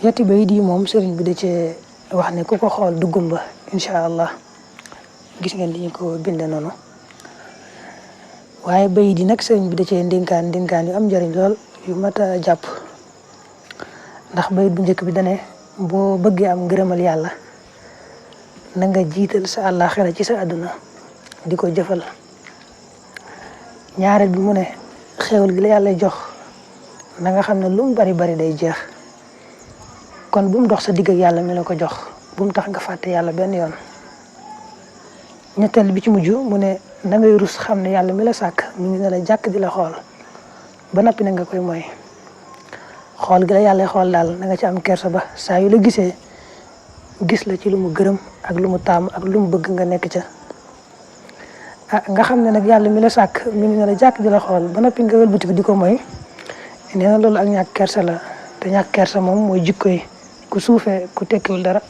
yetti bayit yi moom sëriñ bi da cee wax ne ku ko xool du gumba incha allah gis ngeen li ñu ko binde noonu waaye bayit yi nag sëriñ bi da cee ndénkaan yu am njëriñ lool yu mat a jàpp ndax bayit bu njëkk bi dane boo bëggee am ngërëmal yàlla na nga jiital sa àllaaxira ci sa àdduna di ko jëfal ñaareel bi mu ne xéewal gi la yàlla jox na nga xam ne lu mu bari bari day jeex kon bu mu dox sa digg ak yàlla mi la ko jox bu mu tax nga fàtte yàlla benn yoon ñetteel bi ci mujj mu ne na ngay rus xam ne yàlla mi la sàkk mi ngi ne la jàkk di la xool ba noppi na nga koy mooy xool gi la yàlla xool daal na nga ci am kersa ba saa yu la gisee gis la ci lu mu gërëm ak lu mu taamu ak lu mu bëgg nga nekk ca nga xam ne nag yàlla mi la sàkk mi ngi ne la jàkk di la xool ba noppi nga wëlbatiku di ko mooy nee na loolu ak ñàkk kersa la te ñàkk kersa moom mooy jikko yi ku suufee ku tekkiwul dara